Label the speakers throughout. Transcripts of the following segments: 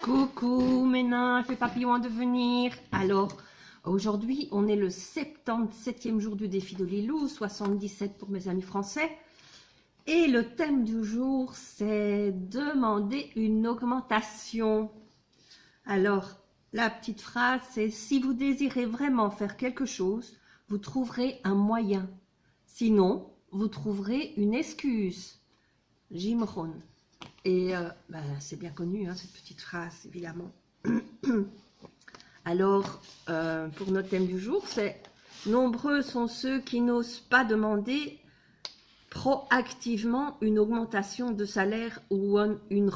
Speaker 1: Coucou mes nymphes et papillons à devenir. Alors, aujourd'hui, on est le 77e jour du défi de Lilou, 77 pour mes amis français. Et le thème du jour, c'est demander une augmentation. Alors, la petite phrase, c'est si vous désirez vraiment faire quelque chose, vous trouverez un moyen. Sinon, vous trouverez une excuse. Jim Rohn. Et c'est bien connu, hein, cette petite phrase, évidemment. Alors, pour notre thème du jour, c'est « Nombreux sont ceux qui n'osent pas demander proactivement une augmentation de salaire ou une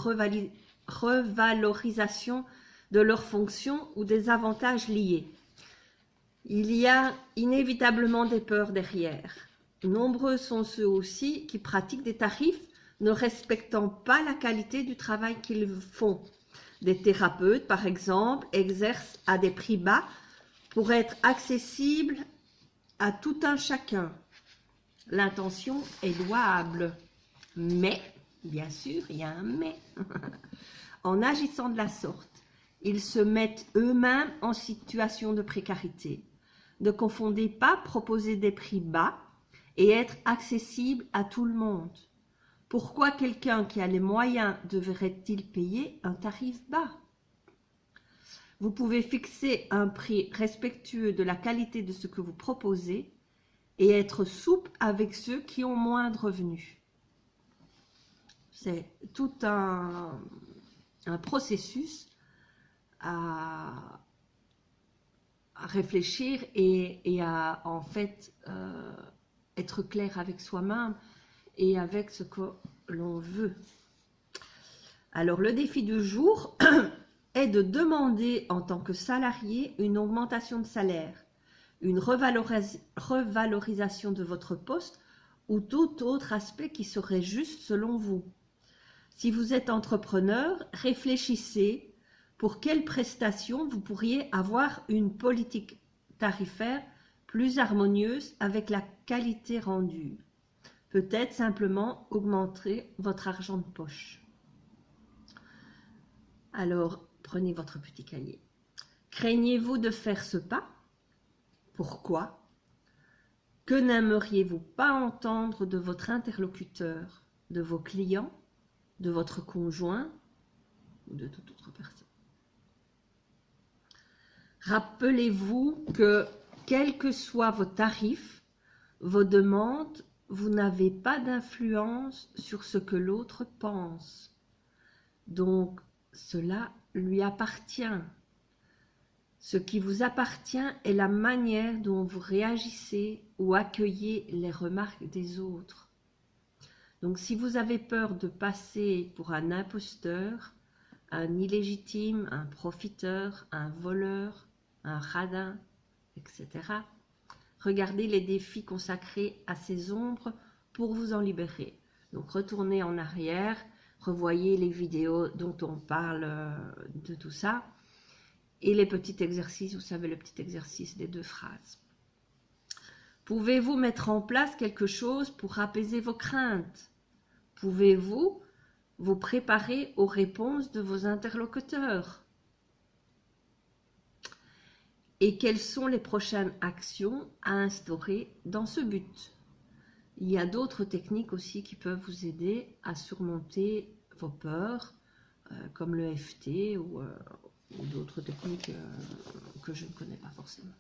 Speaker 1: revalorisation de leurs fonctions ou des avantages liés. Il y a inévitablement des peurs derrière. Nombreux sont ceux aussi qui pratiquent des tarifs ne respectant pas la qualité du travail qu'ils font. Des thérapeutes, par exemple, exercent à des prix bas pour être accessibles à tout un chacun. L'intention est louable, mais, bien sûr, il y a un mais. En agissant de la sorte, ils se mettent eux-mêmes en situation de précarité. Ne confondez pas proposer des prix bas et être accessible à tout le monde. Pourquoi quelqu'un qui a les moyens devrait-il payer un tarif bas? Vous pouvez fixer un prix respectueux de la qualité de ce que vous proposez et être souple avec ceux qui ont moins de revenus. C'est tout un processus à réfléchir et à en fait être clair avec soi-même et avec ce que l'on veut. Alors, le défi du jour est de demander en tant que salarié une augmentation de salaire, une revalorisation de votre poste ou tout autre aspect qui serait juste selon vous. Si vous êtes entrepreneur, réfléchissez pour quelles prestations vous pourriez avoir une politique tarifaire plus harmonieuse avec la qualité rendue. Peut-être simplement augmenter votre argent de poche. Alors, prenez votre petit cahier. Craignez-vous de faire ce pas? Pourquoi? Que n'aimeriez-vous pas entendre de votre interlocuteur, de vos clients, de votre conjoint ou de toute autre personne? Rappelez-vous que, quels que soient vos tarifs, vos demandes, vous n'avez pas d'influence sur ce que l'autre pense. Donc, cela lui appartient. Ce qui vous appartient est la manière dont vous réagissez ou accueillez les remarques des autres. Donc, si vous avez peur de passer pour un imposteur, un illégitime, un profiteur, un voleur, un radin, etc., regardez les défis consacrés à ces ombres pour vous en libérer. Donc, retournez en arrière, revoyez les vidéos dont on parle de tout ça. Et les petits exercices, vous savez, le petit exercice des 2 phrases. Pouvez-vous mettre en place quelque chose pour apaiser vos craintes? Pouvez-vous vous préparer aux réponses de vos interlocuteurs? Et quelles sont les prochaines actions à instaurer dans ce but? Il y a d'autres techniques aussi qui peuvent vous aider à surmonter vos peurs, comme le FT ou d'autres techniques que je ne connais pas forcément.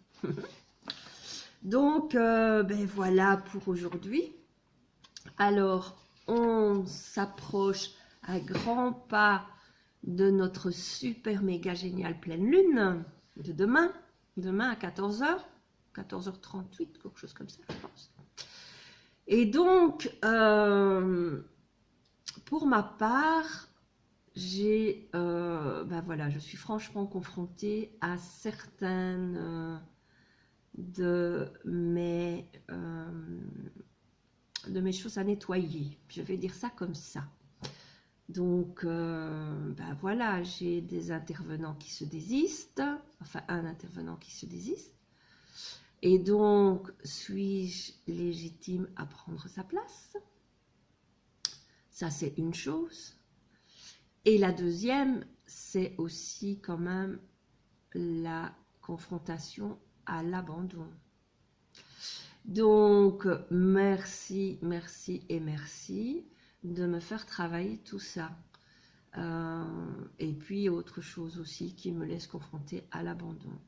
Speaker 1: Donc, voilà pour aujourd'hui. Alors, on s'approche à grands pas de notre super méga géniale pleine lune de demain à 14h, 14h38, quelque chose comme ça, je pense. Et donc, pour ma part, je suis franchement confrontée à certaines de mes choses à nettoyer. Je vais dire ça comme ça. Donc, voilà, j'ai des intervenants qui se désistent, enfin un intervenant qui se désiste. Et donc, suis-je légitime à prendre sa place? Ça, c'est une chose. Et la deuxième, c'est aussi quand même la confrontation à l'abandon. Donc, merci, merci et merci de me faire travailler tout ça. Et puis, autre chose aussi qui me laisse confronter à l'abandon.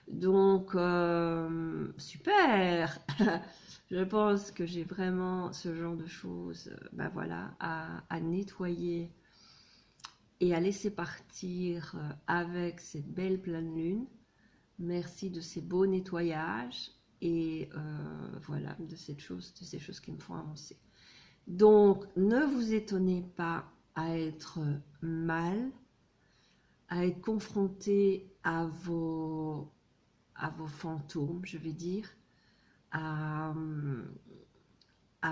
Speaker 1: Donc, super. Je pense que j'ai vraiment ce genre de choses ben voilà, à nettoyer et à laisser partir avec cette belle pleine lune. Merci de ces beaux nettoyages et voilà, de ces choses qui me font avancer. Donc, ne vous étonnez pas à être mal, à être confronté à vos fantômes, je vais dire, à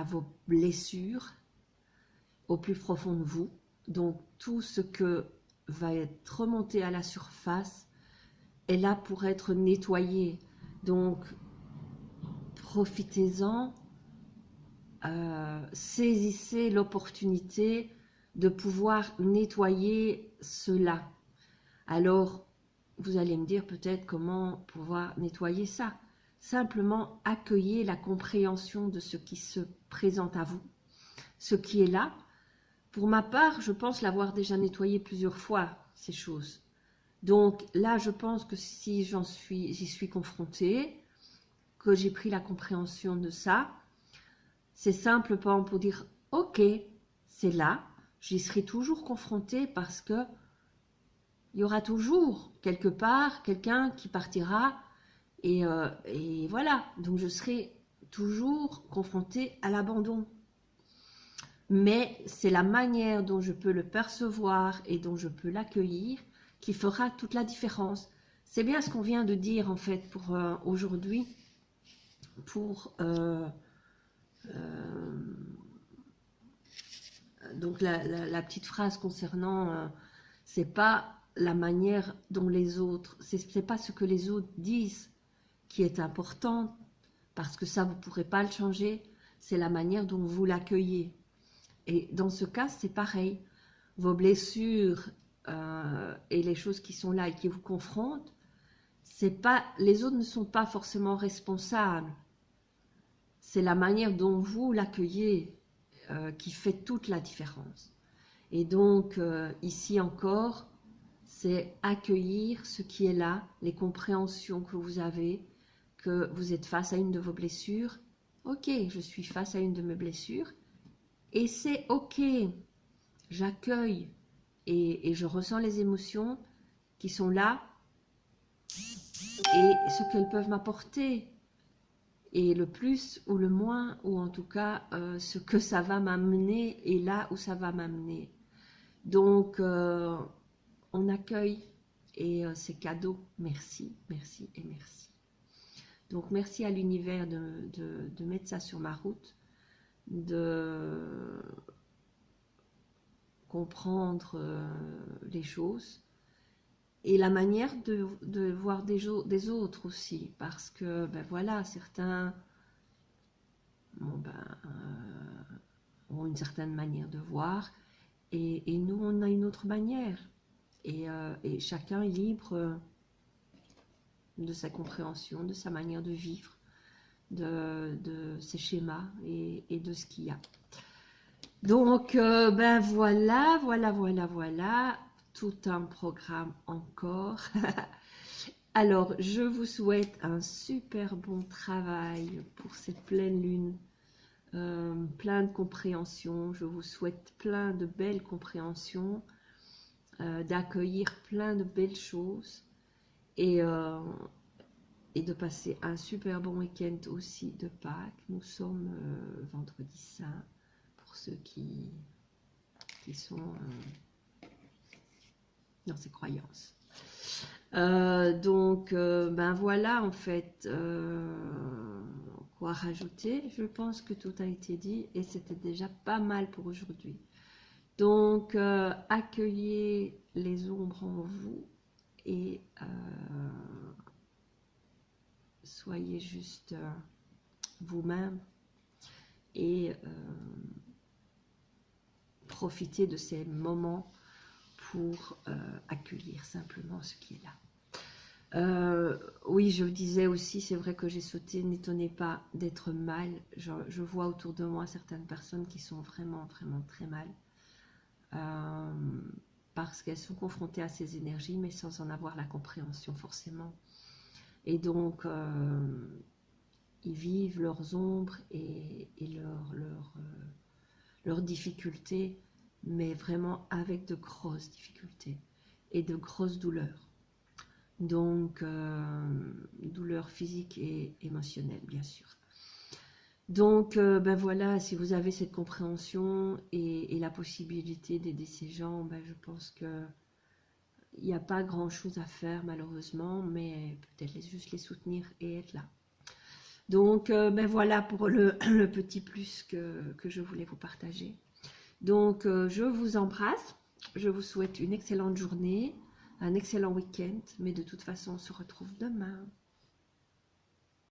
Speaker 1: vos blessures au plus profond de vous. Donc, tout ce que va être remonté à la surface est là pour être nettoyé. Donc, profitez-en, saisissez l'opportunité de pouvoir nettoyer cela. Alors, vous allez me dire peut-être comment pouvoir nettoyer ça. Simplement accueillez la compréhension de ce qui se présente à vous, ce qui est là. Pour ma part, je pense l'avoir déjà nettoyé plusieurs fois, ces choses. Donc là, je pense que si j'y suis confrontée, que j'ai pris la compréhension de ça, c'est simplement pour dire, ok, c'est là, j'y serai toujours confrontée parce que il y aura toujours quelque part quelqu'un qui partira et voilà, donc je serai toujours confrontée à l'abandon. Mais c'est la manière dont je peux le percevoir et dont je peux l'accueillir qui fera toute la différence. C'est bien ce qu'on vient de dire en fait pour aujourd'hui, pour donc la petite phrase concernant c'est pas la manière dont les autres, c'est pas ce que les autres disent qui est important, parce que ça vous pourrez pas le changer, c'est la manière dont vous l'accueillez. Et dans ce cas, c'est pareil. Vos blessures et les choses qui sont là et qui vous confrontent, c'est pas, les autres ne sont pas forcément responsables. C'est la manière dont vous l'accueillez qui fait toute la différence. Et donc, ici encore, c'est accueillir ce qui est là, les compréhensions que vous avez, que vous êtes face à une de vos blessures. Ok, je suis face à une de mes blessures. Et c'est ok, j'accueille et je ressens les émotions qui sont là et ce qu'elles peuvent m'apporter. Et le plus ou le moins, ou en tout cas ce que ça va m'amener et là où ça va m'amener. Donc, on accueille et c'est cadeau. Merci, merci et merci. Donc, merci à l'univers de mettre ça sur ma route, de comprendre les choses et la manière de voir des autres aussi, parce que ben voilà, certains bon, ont une certaine manière de voir et nous on a une autre manière et chacun est libre de sa compréhension, de sa manière de vivre, de ses schémas et de ce qu'il y a. Donc, ben voilà, tout un programme encore. Alors, je vous souhaite un super bon travail pour cette pleine lune, plein de compréhension. Je vous souhaite plein de belles compréhensions, d'accueillir plein de belles choses et de passer un super bon week-end aussi de Pâques. Nous sommes vendredi saint. Pour ceux qui sont dans ces croyances. Donc, ben voilà, en fait, quoi rajouter? Je pense que tout a été dit et c'était déjà pas mal pour aujourd'hui. Donc, accueillez les ombres en vous et soyez juste vous-même et profitez de ces moments pour accueillir simplement ce qui est là. Oui, je disais aussi, c'est vrai que j'ai sauté, n'étonnez pas d'être mal. Je vois autour de moi certaines personnes qui sont vraiment, vraiment très mal. Parce qu'elles sont confrontées à ces énergies, mais sans en avoir la compréhension forcément. Et donc, ils vivent leurs ombres et leurs difficultés, mais vraiment avec de grosses difficultés et de grosses douleurs. Donc, douleurs physiques et émotionnelles, bien sûr. Donc, ben voilà, si vous avez cette compréhension et la possibilité d'aider ces gens, ben je pense que il n'y a pas grand-chose à faire, malheureusement, mais peut-être juste les soutenir et être là. Donc, ben voilà pour le petit plus que je voulais vous partager. Donc, je vous embrasse. Je vous souhaite une excellente journée, un excellent week-end. Mais de toute façon, on se retrouve demain.